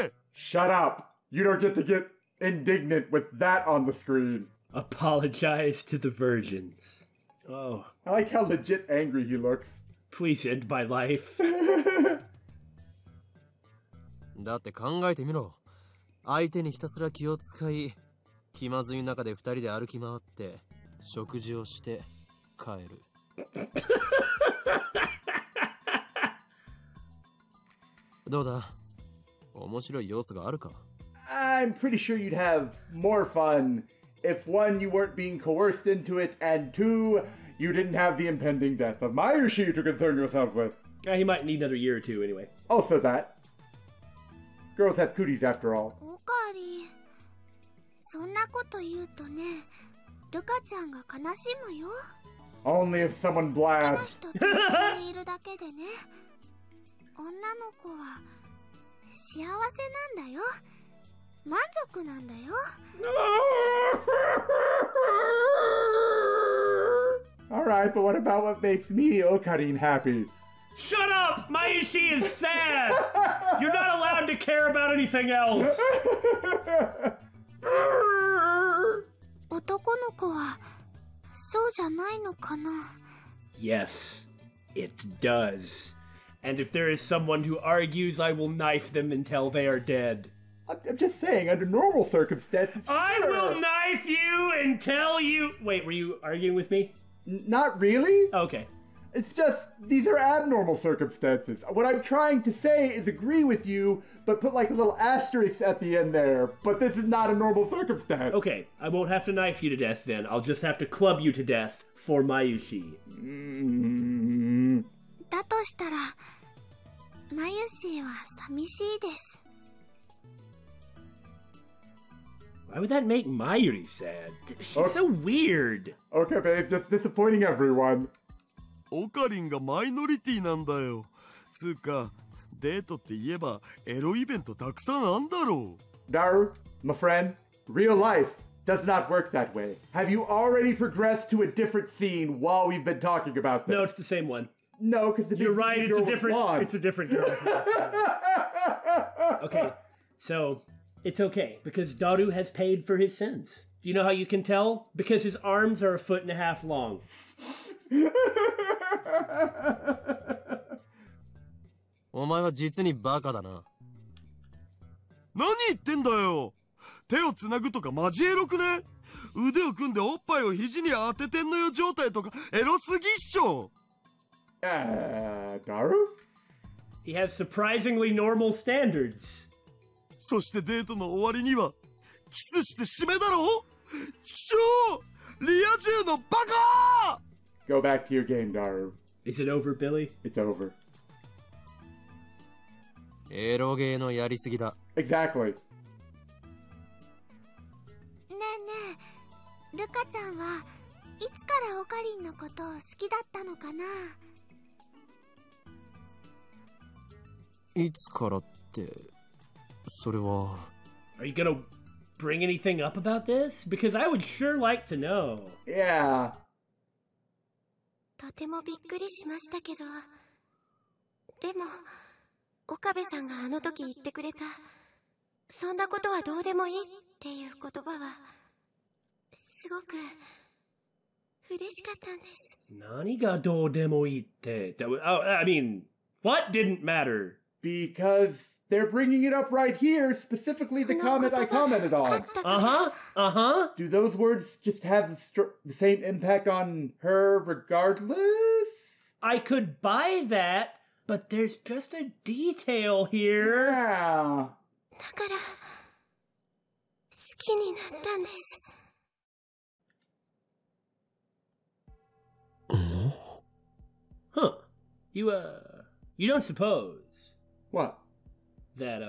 E: れ
B: Shut up! You don't get to get indignant with that on the screen.
A: Apologize to the virgins. Oh.
B: I like how legit angry he looks.
A: Please end my life.
D: だって考えてみろ。相手にひたすら気を使い、気まずい中で二人で歩き回って、食事をして帰る。どうだ？面白い要素があるか？
B: I'm pretty sure you'd have more fun if one, you weren't being coerced into it, and two, you didn't have the impending death of Mayushi to concern yourself with.
A: He might need another year or two anyway.
B: Also that. Girls have cooties after all.
C: オカリン、そんなこと言うとね、ルカちゃんが悲しむよ。
B: Only if someone
C: 好きな
B: blasts.
C: 人と一緒にいるだけでね、女の子は幸せなんだよ。満足なんだよ。
B: Alright, but what about what makes me, Okarin, happy?
A: Shut up! Mayushi is sad! You're not allowed to care about anything else!
C: 男の子はそうじゃないのかな
A: Yes, it does. And if there is someone who argues, I will knife them until they are dead.
B: I'm just saying, under normal circumstances.
A: I
B: sure.
A: will knife you until you... Wait, were you arguing with me?
B: Not really.
A: Okay.
B: It's just, these are abnormal circumstances. What I'm trying to say is agree with you, but put like a little asterisk at the end there. But this is not a normal circumstance.
A: Okay, I won't have to knife you to death then. I'll just have to club you to death for Mayushi.
C: だとしたらマユシーは寂しいです
A: Why would that make Mayuri sad? She's so weird.
B: Okabe is just disappointing everyone.
E: オカリンがマイノリティなんだよ。つうか、デートって言えばエロイベントたくさんあんだろう。
B: Daru, my friend, real life does not work that way. Have you already progressed to a different scene while we've been talking about this?
A: No, it's the same one.
B: No, because the
A: You're right, it's
B: girl
A: a different
B: was blonde.
A: it's a different girl. Okay. So, it's okay because Daru has paid for his sins. Do you know how you can tell? Because his arms are 1.5 feet long.
D: お前は実にバカだな。
E: 何言ってんだよ。手をつなぐとかマジエロくね。腕を組んでおっぱいを肘に当ててんのよ状態とかエロすぎっしょ。
B: Daru?
A: He has surprisingly normal standards.
E: そしてデートの終わりにはキスして締めだろ。チキショー、リア充のバカ。
B: Go back to your game, Daru.
A: Is it over, Billy?
B: It's over.
D: エロゲーのやりすぎだ。
B: Exactly.
C: ねえねえルカちゃんはいつからオカリンのことを好きだったのかない
D: つからって、それは。
A: Are you gonna bring anything up about this? Because I would sure like to know.
B: Yeah.
C: とてもびっくりしましたけどでも岡部さんがあの時言ってくれたそんなことはどうでもいいっていう言葉はすごく嬉しかったんです。
A: 何がどうでもいいって。Oh, I mean, what didn't matter?
B: Because they're bringing it up right here, specifically the comment I commented on.
A: Uh-huh.
B: Do those words just have the same impact on her regardless?
A: I could buy that, but there's just a detail here.
B: Yeah.
C: だから好きになったんです。
A: Huh. You don't suppose
B: What?
A: that,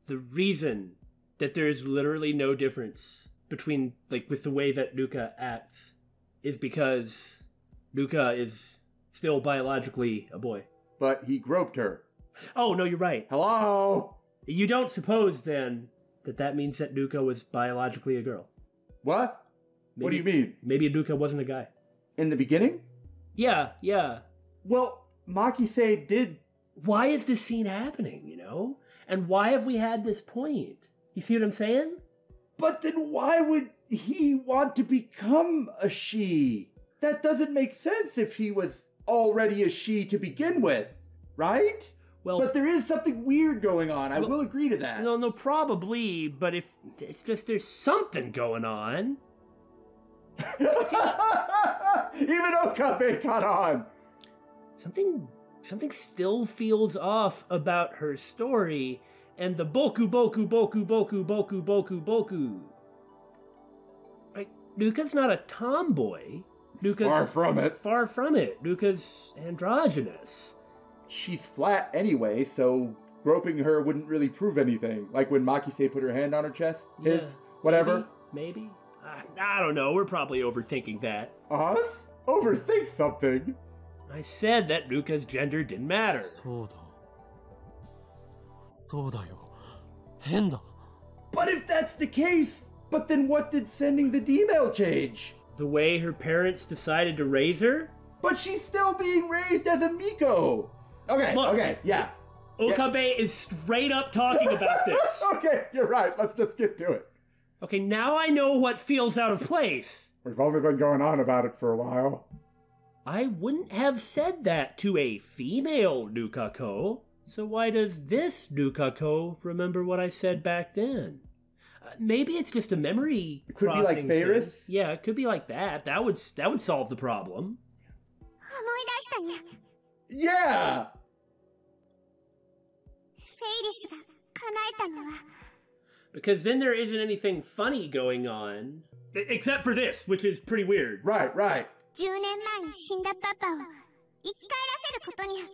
A: the reason that there is literally no difference between, like, with the way that Luka acts is because Luka is still biologically a boy.
B: But he groped her.
A: Oh, no, you're right.
B: Hello?
A: You don't suppose, then, that means that Luka was biologically a girl?
B: What? What do you mean?
A: Maybe Luka wasn't a guy.
B: In the beginning?
A: Yeah.
B: Well, Makise did...
A: Why is this scene happening, you know? And why have we had this point? You see what I'm saying?
B: But then why would he want to become a she? That doesn't make sense if he was already a she to begin with, right?
A: Well,
B: but there is something weird going on. I will agree to that.
A: No, probably, but if it's just there's something going on.
B: Even Okabe caught on.
A: Something still feels off about her story and the boku. Like, Luka's not a tomboy.
B: Far from it.
A: Far from it. Luka's androgynous.
B: She's flat anyway, so groping her wouldn't really prove anything. Like when Makise put her hand on her chest.
A: Yeah,
B: whatever.
A: Maybe. I don't know. We're probably overthinking that.
B: Us? Overthink something?
A: I said that Luka's gender didn't matter.
D: そうだよ。変だ。
B: But if that's the case, but then what did sending the D-mail change?
A: The way her parents decided to raise her?
B: But she's still being raised as a Miko. Okay,
A: Look.
B: okay, yeah.
A: Okabe is straight up talking about this.
B: Okay, you're right. Let's just get to it.
A: Okay, now I know what feels out of place.
B: We've only been going on about it for a while.
A: I wouldn't have said that to a female Nukako. So why does this Nukako remember what I said back then? Maybe it's just a memory.
B: It could be like
A: crossing
B: Ferris.
A: thing. Yeah, it could be like that. That would solve the problem.
C: 思い出したにゃ。
B: Yeah!
C: フェイリスが叶えたのは
A: Because then there isn't anything funny going on. Except for this, which is pretty weird.
B: Right, right.
C: 10年前に死んだパパを生き返らせることにゃ。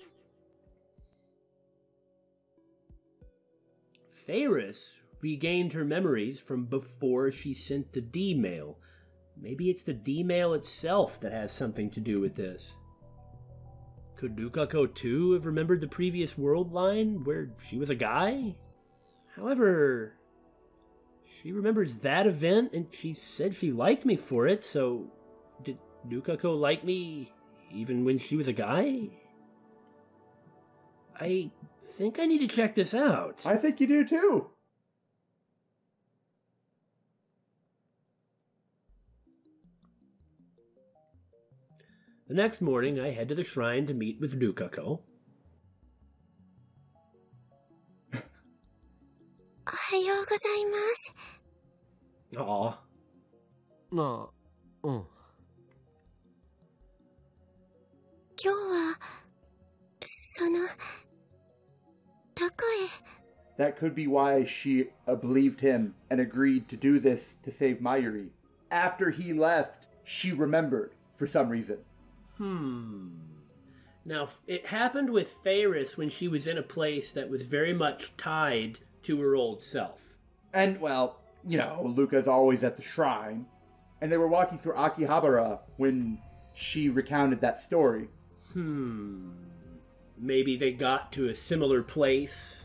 A: Ferris regained her memories from before she sent the D-mail. Maybe it's the D-mail itself that has something to do with this. Could Nukako too have remembered the previous world line where she was a guy? However, she remembers that event and she said she liked me for it, so did Nukako like me even when she was a guy? I think I need to check this out.
B: I think you do too.
A: The next morning, I head to the shrine to meet with Nukako.
C: おはようございます。
A: Aw.
D: なあ、うん。
C: 今日はそのどこへ
B: That could be why she believed him and agreed to do this to save Mayuri. After he left, she remembered for some reason.
A: Now, it happened with Ferris when she was in a place that was very much tied to her old self.
B: And, well, you know, Luka's always at the shrine. And they were walking through Akihabara when she recounted that story.
A: Maybe they got to a similar place.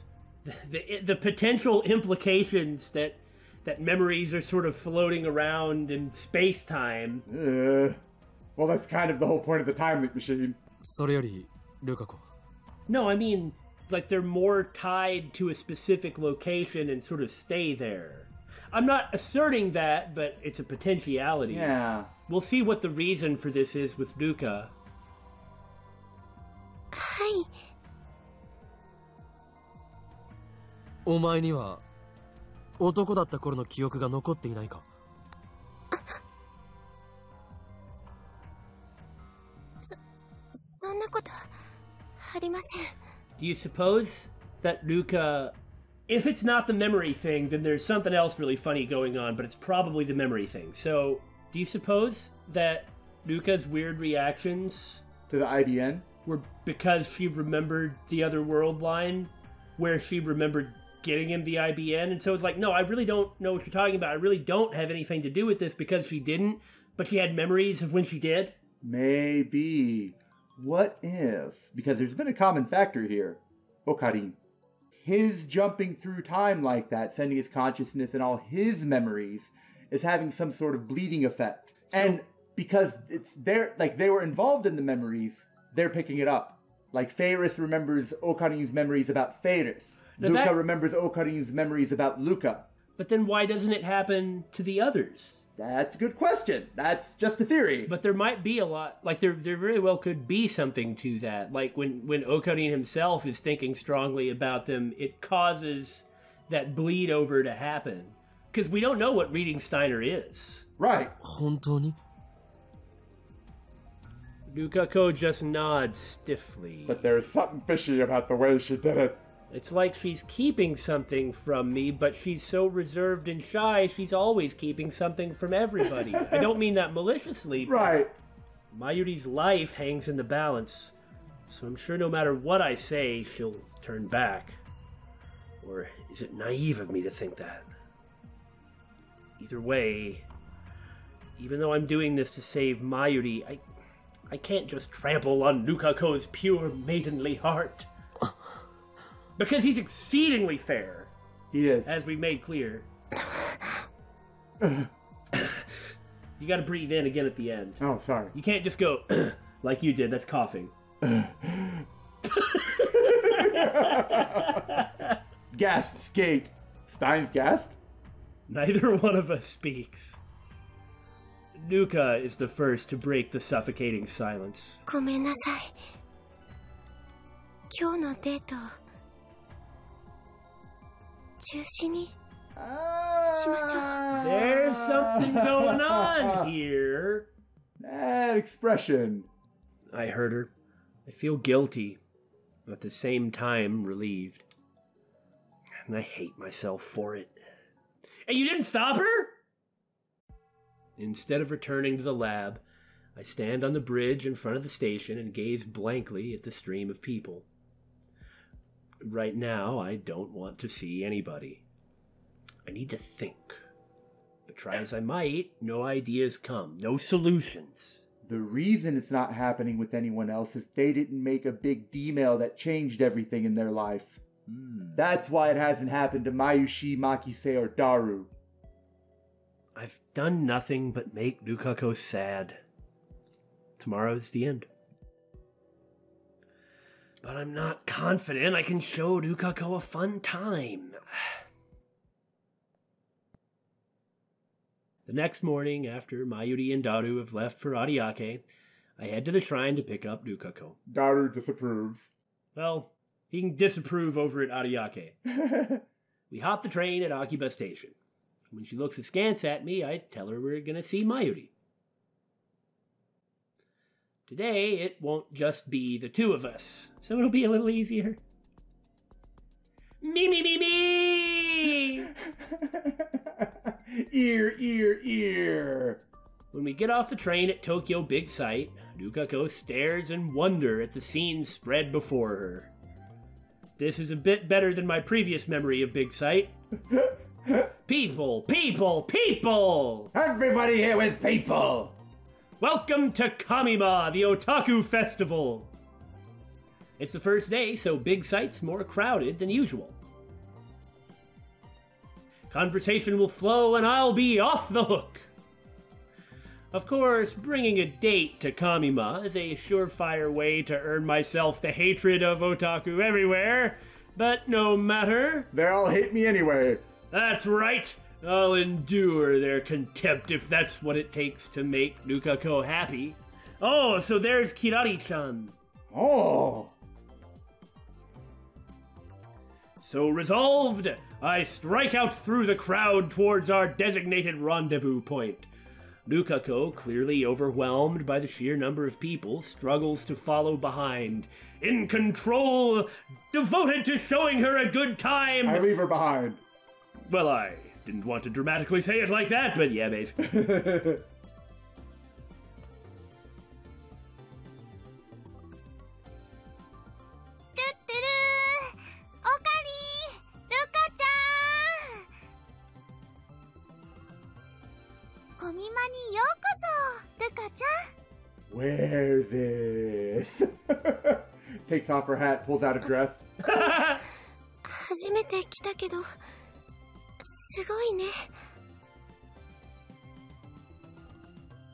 A: The potential implications that memories are sort of floating around in space-time.
B: Well, that's kind of the whole point of the time loop machine.
D: それより、ルカ子。
A: No, I mean, like they're more tied to a specific location and sort of stay there. I'm not asserting that, but it's a potentiality.
B: Yeah.
A: We'll see what the reason for this is with Luka.
C: はい。
D: お前には、男だった頃の記憶が残っていないか？
C: そんなことありません。
A: Do you suppose that Luka... If it's not the memory thing, then there's something else really funny going on, but it's probably the memory thing. So, do you suppose that Luka's weird reactions...
B: To the IBN?
A: ...were because she remembered the other world line, where she remembered getting him the IBN, and so it's like, no, I really don't know what you're talking about. I really don't have anything to do with this because she didn't, but she had memories of when she did?
B: Maybe. What if? Because there's been a common factor here. Okarin. His jumping through time like that, sending his consciousness and all his memories, is having some sort of bleeding effect. And because it's their, like, they were involved in the memories, they're picking it up. Like, Ferris remembers Okarin's memories about Ferris.
A: Now
B: Luka
A: that-
B: remembers Okarin's memories about Luka.
A: But then why doesn't it happen to the others?
B: That's a good question. That's just a theory.
A: But there might be a lot, like there very well could be something to that. Like when Okarin himself is thinking strongly about them, it causes that bleed over to happen. Because we don't know what reading Steiner is.
B: Right.
D: 本当に？
A: Nukako just nods stiffly.
B: But there's something fishy about the way she did it.
A: It's like she's keeping something from me, but she's so reserved and shy, she's always keeping something from everybody. I don't mean that maliciously. But
B: Right.
A: Mayuri's life hangs in the balance, so I'm sure no matter what I say, she'll turn back. Or is it naive of me to think that? Either way, even though I'm doing this to save Mayuri, I can't just trample on Nukako's pure maidenly heart. Because he's exceedingly fair,
B: He is.
A: as we've made clear. You gotta breathe in again at the end.
B: Oh, sorry.
A: You can't just go like you did, that's coughing.
B: Gasp, skate. Steins gasp.
A: Neither one of us speaks. Luka is the first to break the suffocating silence.
C: ごめんなさい。今日のデート中止にしましょう。
A: There's something going on here.
B: That expression.
A: I heard her. I feel guilty, but at the same time relieved. And I hate myself for it. And you didn't stop her? Instead of returning to the lab, I stand on the bridge in front of the station and gaze blankly at the stream of people. Right now, I don't want to see anybody. I need to think. But try as I might, no ideas come, no solutions.
B: The reason it's not happening with anyone else is they didn't make a big D-mail that changed everything in their life. That's why it hasn't happened to Mayushi, Makise, or Daru.
A: I've done nothing but make Lukako sad. Tomorrow's the end. But I'm not confident I can show Lukako a fun time. The next morning, after Mayuri and Daru have left for Ariake, I head to the shrine to pick up Lukako.
B: Daru disapproves.
A: Well, he can disapprove over at Ariake. We hop the train at Akiba Station. When she looks askance at me, I tell her we're going to see Mayuri. Today, it won't just be the two of us, so it'll be a little easier. Me, me, me, me!
B: Ear, ear, ear.
A: When we get off the train at Tokyo Big Sight, Lukako stares in wonder at the scene spread before her. This is a bit better than my previous memory of Big Sight. People, people, people!
B: Everybody here with people!
A: Welcome to Kamima, the Otaku Festival! It's the first day, so Big Sight's more crowded than usual. Conversation will flow and I'll be off the hook. Of course, bringing a date to Kamima is a surefire way to earn myself the hatred of otaku everywhere, but no matter.
B: They all hate me anyway.
A: That's right. I'll endure their contempt if that's what it takes to make Lukako happy. Oh, so there's Kirari-chan.
B: Oh.
A: So resolved, I strike out through the crowd towards our designated rendezvous point. Lukako, clearly overwhelmed by the sheer number of people, struggles to follow behind. In control, devoted to showing her a good time.
B: I leave her behind.
A: Well, I didn't want to dramatically say it like that, but yeah, basically.
B: Wear this. Takes off her hat, pulls out a dress.
C: 初めて来たけどすごいね。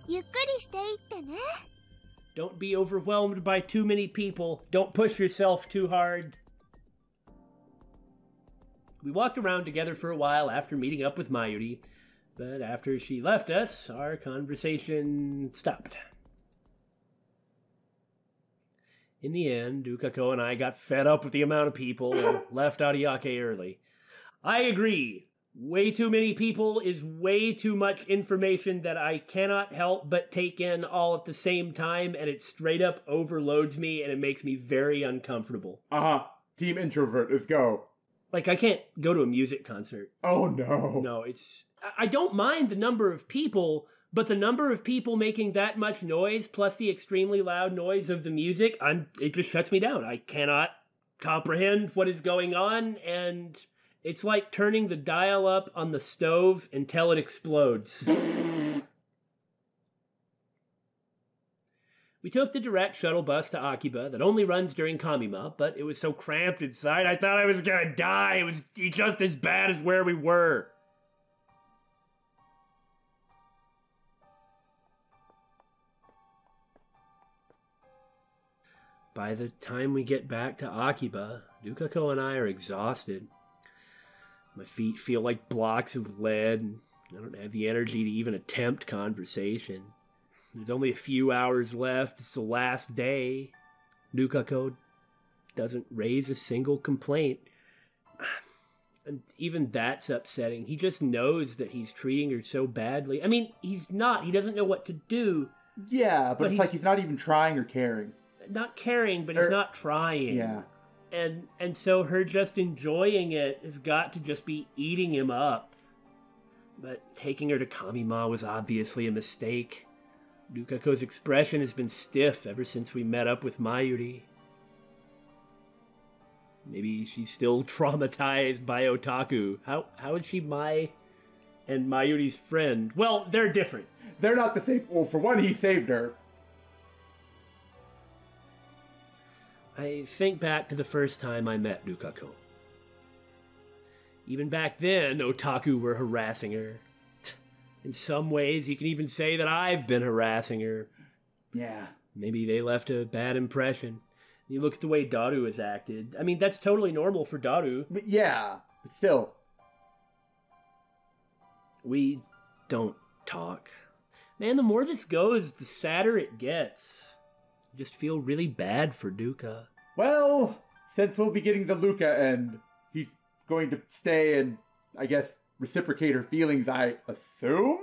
C: ゆっくりしていってね。
A: Don't be overwhelmed by too many people. Don't push yourself too hard. We walked around together for a while after meeting up with Mayuri, but after she left us, our conversation stopped. In the end, Lukako and I got fed up with the amount of people and left Ariake early. I agree. Way too many people is way too much information that I cannot help but take in all at the same time, and it straight up overloads me and it makes me very uncomfortable.
B: Uh-huh. Team introvert, let's go.
A: Like, I can't go to a music concert.
B: Oh, no.
A: No, I don't mind the number of people, but the number of people making that much noise, plus the extremely loud noise of the music, it just shuts me down. I cannot comprehend what is going on, and it's like turning the dial up on the stove until it explodes. We took the direct shuttle bus to Akiba that only runs during Kamima, but it was so cramped inside I thought I was gonna die. It was just as bad as where we were. by the time we get back to Akiba, Lukako and I are exhausted. My feet feel like blocks of lead, and I don't have the energy to even attempt conversation. There's only a few hours left. It's the last day. Lukako doesn't raise a single complaint. And even that's upsetting. He just knows that he's treating her so badly. I mean, he's not. He doesn't know what to do.
B: Yeah, but it's like he's not even trying or caring.
A: Not caring, but he's not trying.
B: Yeah.
A: And so her just enjoying it has got to just be eating him up. But taking her to Kamima was obviously a mistake. Lukako's expression has been stiff ever since we met up with Mayuri. Maybe she's still traumatized by otaku. How is she Mai and Mayuri's friend? Well, they're different.
B: They're not the same. Well, for one, he saved her.
A: I think back to the first time I met Lukako. Even back then, otaku were harassing her. In some ways, you can even say that I've been harassing her.
B: Yeah.
A: Maybe they left a bad impression. You look at the way Daru has acted. I mean, that's totally normal for Daru.
B: But yeah, but still.
A: We don't talk. Man, the more this goes, the sadder it gets. I just feel really bad for Luka.
B: Well, since we'll be getting the Luka and he's going to stay and, I guess, reciprocate her feelings, I assume?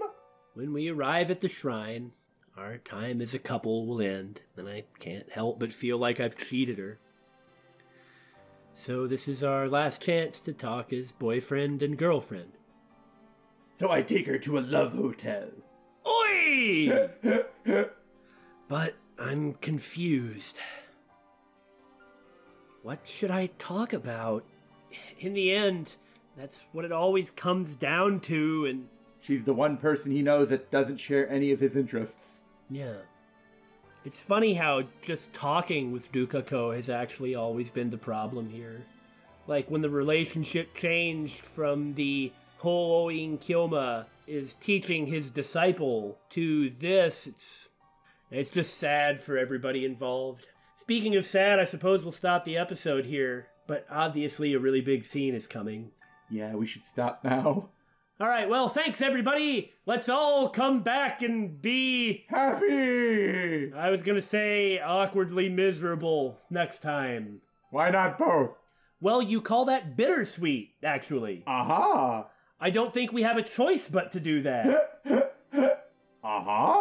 A: When we arrive at the shrine, our time as a couple will end, and I can't help but feel like I've cheated her. So this is our last chance to talk as boyfriend and girlfriend.
B: So I take her to a love hotel.
A: Oi! But I'm confused. What should I talk about? In the end, that's what it always comes down to, and...
B: She's the one person he knows that doesn't share any of his interests.
A: Yeah. It's funny how just talking with Lukako has actually always been the problem here. Like, when the relationship changed from the Hoin Kyoma is teaching his disciple to this, it's just sad for everybody involved. Speaking of sad, I suppose we'll stop the episode here, but obviously a really big scene is coming.
B: Yeah, we should stop now.
A: Alright, well, thanks everybody! Let's all come back and be...
B: happy!
A: I was gonna say awkwardly miserable next time.
B: Why not both?
A: Well, you call that bittersweet, actually.
B: Aha!
A: I don't think we have a choice but to do that.
B: Aha!